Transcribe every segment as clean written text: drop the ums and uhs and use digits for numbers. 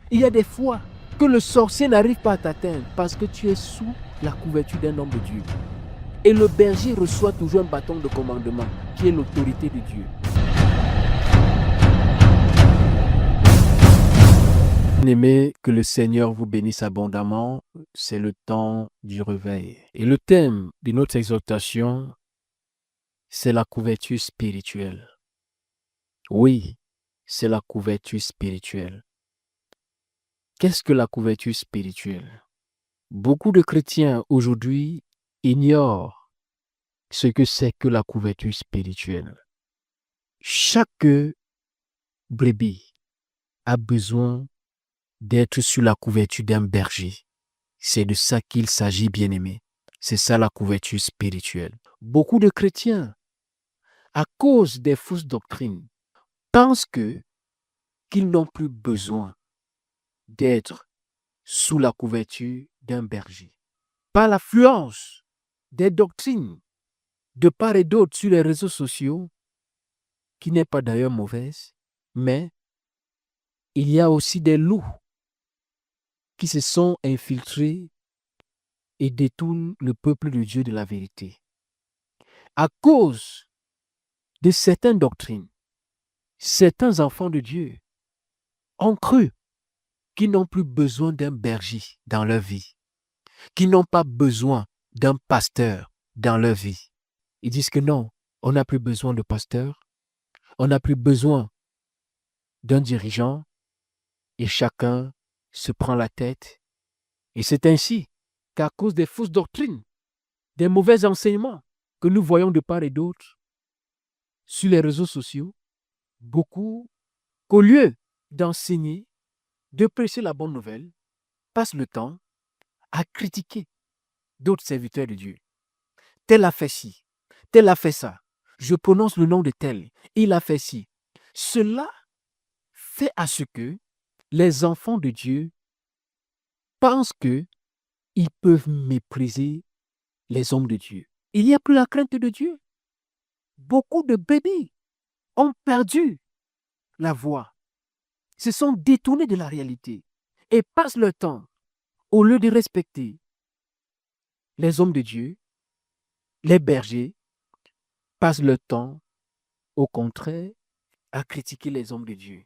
Il y a des fois que le sorcier n'arrive pas à t'atteindre parce que tu es sous la couverture d'un homme de Dieu. Et le berger reçoit toujours un bâton de commandement qui est l'autorité de Dieu. Bien-aimés, que le Seigneur vous bénisse abondamment. C'est le temps du réveil. Et le thème de notre exhortation, c'est la couverture spirituelle. Oui, c'est la couverture spirituelle. Qu'est-ce que la couverture spirituelle? Beaucoup de chrétiens aujourd'hui ignorent ce que c'est que la couverture spirituelle. Chaque brebis a besoin d'être sur la couverture d'un berger. C'est de ça qu'il s'agit, bien-aimé. C'est ça la couverture spirituelle. Beaucoup de chrétiens, à cause des fausses doctrines, pensent qu'ils n'ont plus besoin d'être sous la couverture d'un berger. Par l'affluence des doctrines de part et d'autre sur les réseaux sociaux, qui n'est pas d'ailleurs mauvaise, mais il y a aussi des loups qui se sont infiltrés et détournent le peuple de Dieu de la vérité. À cause de certaines doctrines, certains enfants de Dieu ont cru qu'ils n'ont plus besoin d'un berger dans leur vie, qu'ils n'ont pas besoin d'un pasteur dans leur vie. Ils disent que non, on n'a plus besoin de pasteur, on n'a plus besoin d'un dirigeant et chacun se prend la tête. Et c'est ainsi qu'à cause des fausses doctrines, des mauvais enseignements que nous voyons de part et d'autre sur les réseaux sociaux, beaucoup, qu'au lieu d'enseigner, de prêcher la bonne nouvelle, passent le temps à critiquer d'autres serviteurs de Dieu. Tel a fait ci, tel a fait ça. Je prononce le nom de tel, il a fait ci. Cela fait à ce que les enfants de Dieu pensent qu'ils peuvent mépriser les hommes de Dieu. Il n'y a plus la crainte de Dieu. Beaucoup de bébés ont perdu la voie, se sont détournés de la réalité et passent leur temps, au lieu de respecter les hommes de Dieu, les bergers, passent leur temps, au contraire, à critiquer les hommes de Dieu.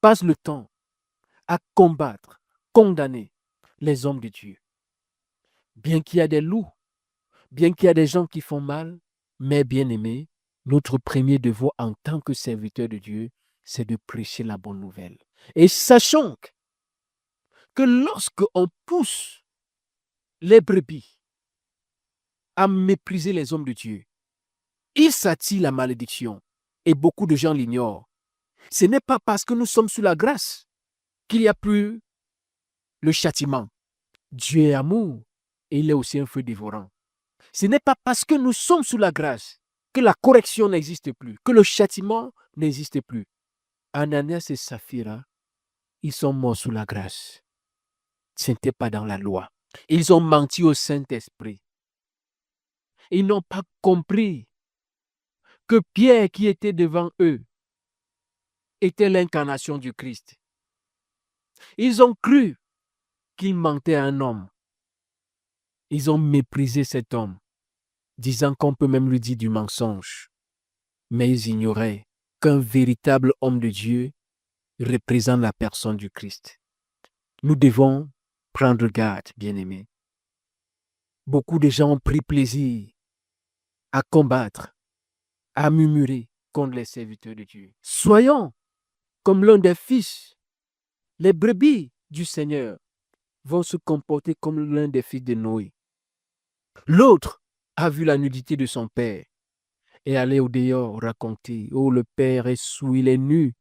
Passent le temps à combattre, condamner les hommes de Dieu. Bien qu'il y a des loups, bien qu'il y a des gens qui font mal, mais bien aimés, notre premier devoir en tant que serviteur de Dieu, c'est de prêcher la bonne nouvelle. Et sachons que lorsque on pousse les brebis à mépriser les hommes de Dieu, ils s'attirent la malédiction. Et beaucoup de gens l'ignorent. Ce n'est pas parce que nous sommes sous la grâce qu'il n'y a plus le châtiment. Dieu est amour et il est aussi un feu dévorant. Ce n'est pas parce que nous sommes sous la grâce que la correction n'existe plus, que le châtiment n'existe plus. Ananias et Saphira, ils sont morts sous la grâce. Ce n'était pas dans la loi. Ils ont menti au Saint-Esprit. Ils n'ont pas compris que Pierre qui était devant eux était l'incarnation du Christ. Ils ont cru qu'il mentait à un homme. Ils ont méprisé cet homme, disant qu'on peut même lui dire du mensonge. Mais ils ignoraient qu'un véritable homme de Dieu représente la personne du Christ. Nous devons prendre garde, bien-aimés. Beaucoup de gens ont pris plaisir à combattre, à murmurer contre les serviteurs de Dieu. Soyons comme l'un des fils. Les brebis du Seigneur vont se comporter comme l'un des fils de Noé. L'autre a vu la nudité de son père et allait au dehors raconter, oh, le père est saoul, il est nu.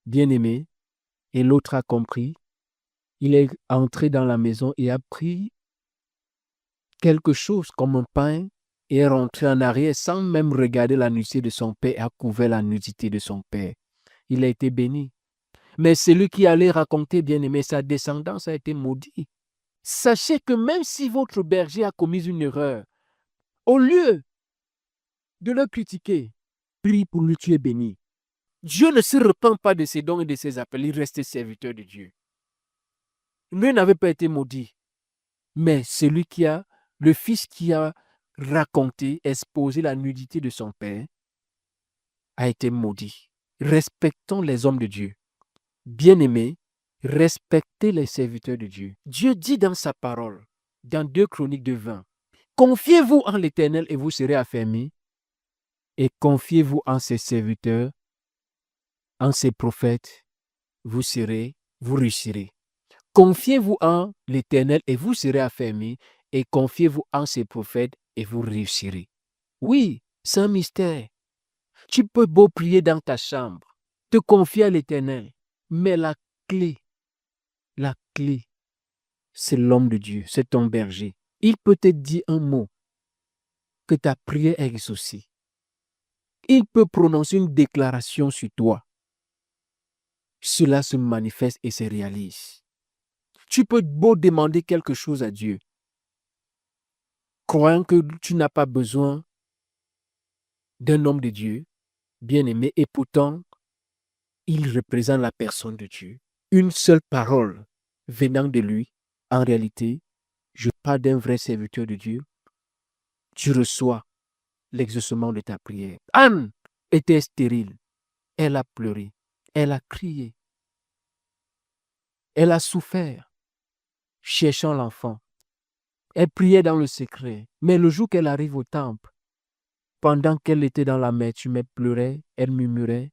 Bien-aimé, et l'autre a compris. Il est entré dans la maison et a pris quelque chose comme un pain et est rentré en arrière sans même regarder la nudité de son père et a couvert la nudité de son père. Il a été béni. Mais celui qui allait raconter, bien-aimé, sa descendance a été maudit. Sachez que même si votre berger a commis une erreur, au lieu de le critiquer, prie pour lui, tu es béni. Dieu ne se repent pas de ses dons et de ses appels. Il restait serviteur de Dieu. Lui n'avait pas été maudit. Mais le fils qui a raconté, exposé la nudité de son père, a été maudit. Respectons les hommes de Dieu. Bien-aimés, respectez les serviteurs de Dieu. Dieu dit dans sa parole, dans 2 Chroniques 2:20, confiez-vous en l'Éternel et vous serez affermis, et confiez-vous en ses serviteurs, en ses prophètes, vous réussirez. Confiez-vous en l'Éternel et vous serez affermis, et confiez-vous en ses prophètes et vous réussirez. Oui, c'est un mystère. Tu peux beau prier dans ta chambre, te confier à l'Éternel, mais la clé, c'est l'homme de Dieu, c'est ton berger. Il peut te dire un mot que ta prière est exaucée. Il peut prononcer une déclaration sur toi. Cela se manifeste et se réalise. Tu peux beau demander quelque chose à Dieu, croyant que tu n'as pas besoin d'un homme de Dieu, bien-aimé, et pourtant, il représente la personne de Dieu. Une seule parole venant de lui, en réalité, je parle d'un vrai serviteur de Dieu, tu reçois l'exaucement de ta prière. Anne était stérile, elle a pleuré, elle a crié, elle a souffert, cherchant l'enfant. Elle priait dans le secret, mais le jour qu'elle arrive au temple, pendant qu'elle était dans l'amertume, elle pleurait, elle murmurait.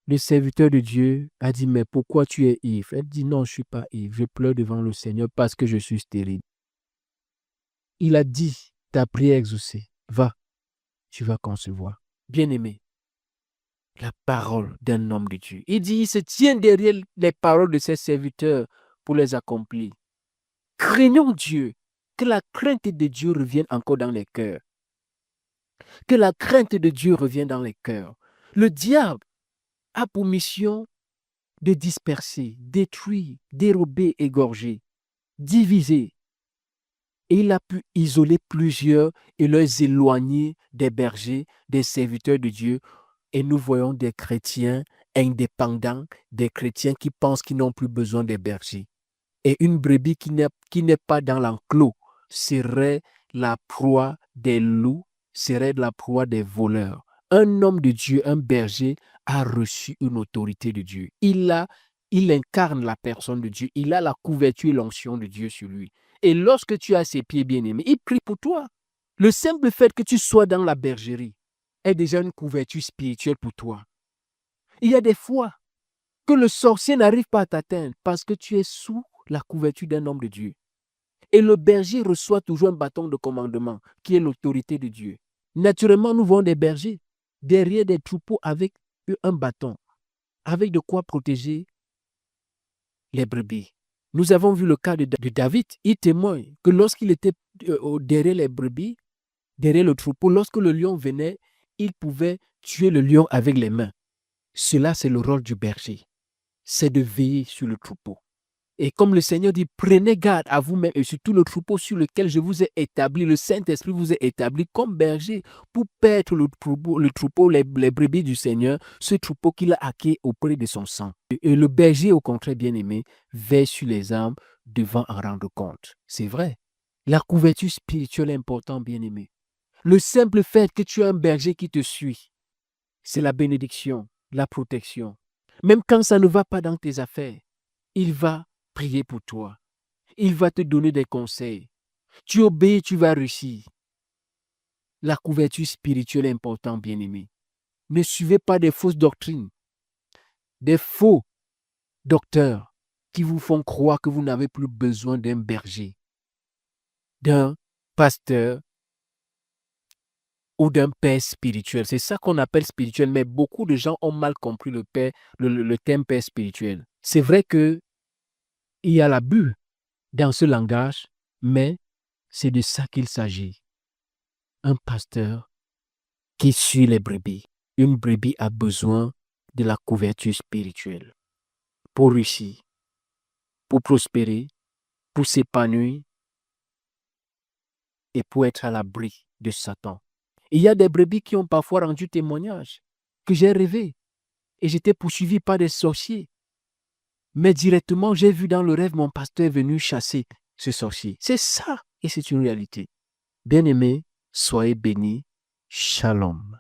Le serviteur de Dieu a dit, mais pourquoi tu es ivre? Elle dit, non, je ne suis pas ivre, je pleure devant le Seigneur parce que je suis stérile. Il a dit, ta prière est exaucée, va, tu vas concevoir. Bien-aimé, la parole d'un homme de Dieu. Il dit, il se tient derrière les paroles de ses serviteurs pour les accomplir. Craignons Dieu, que la crainte de Dieu revienne encore dans les cœurs. Que la crainte de Dieu revienne dans les cœurs. Le diable a pour mission de disperser, détruire, dérober, égorger, diviser. Et il a pu isoler plusieurs et les éloigner des bergers, des serviteurs de Dieu. Et nous voyons des chrétiens indépendants, des chrétiens qui pensent qu'ils n'ont plus besoin des bergers. Et une brebis qui n'est pas dans l'enclos serait la proie des loups, serait la proie des voleurs. Un homme de Dieu, un berger, a reçu une autorité de Dieu. Il incarne la personne de Dieu. Il a la couverture et l'onction de Dieu sur lui. Et lorsque tu as ses pieds bien-aimés, il prie pour toi. Le simple fait que tu sois dans la bergerie est déjà une couverture spirituelle pour toi. Il y a des fois que le sorcier n'arrive pas à t'atteindre parce que tu es sous la couverture d'un homme de Dieu. Et le berger reçoit toujours un bâton de commandement qui est l'autorité de Dieu. Naturellement, nous voyons des bergers derrière des troupeaux avec un bâton, avec de quoi protéger les brebis. Nous avons vu le cas de David. Il témoigne que lorsqu'il était derrière les brebis, derrière le troupeau, lorsque le lion venait, il pouvait tuer le lion avec les mains. Cela, c'est le rôle du berger. C'est de veiller sur le troupeau. Et comme le Seigneur dit, prenez garde à vous-même et sur tout le troupeau sur lequel je vous ai établi, le Saint-Esprit vous a établi comme berger pour paître le troupeau, les brebis du Seigneur, ce troupeau qu'il a acquis auprès de son sang. Et le berger, au contraire, bien-aimé, veille sur les âmes devant en rendre compte. C'est vrai. La couverture spirituelle est importante, bien-aimé. Le simple fait que tu as un berger qui te suit, c'est la bénédiction, la protection. Même quand ça ne va pas dans tes affaires, il va prier pour toi. Il va te donner des conseils. Tu obéis, tu vas réussir. La couverture spirituelle est importante, bien-aimé. Ne suivez pas des fausses doctrines, des faux docteurs qui vous font croire que vous n'avez plus besoin d'un berger, d'un pasteur ou d'un père spirituel. C'est ça qu'on appelle spirituel, mais beaucoup de gens ont mal compris le terme père spirituel. C'est vrai qu'il y a l'abus dans ce langage, mais c'est de ça qu'il s'agit. Un pasteur qui suit les brebis. Une brebis a besoin de la couverture spirituelle pour réussir, pour prospérer, pour s'épanouir et pour être à l'abri de Satan. Il y a des brebis qui ont parfois rendu témoignage que j'ai rêvé. et j'étais poursuivi par des sorciers. Mais directement, j'ai vu dans le rêve mon pasteur venu chasser ce sorcier. C'est ça et c'est une réalité. Bien-aimés, soyez bénis. Shalom.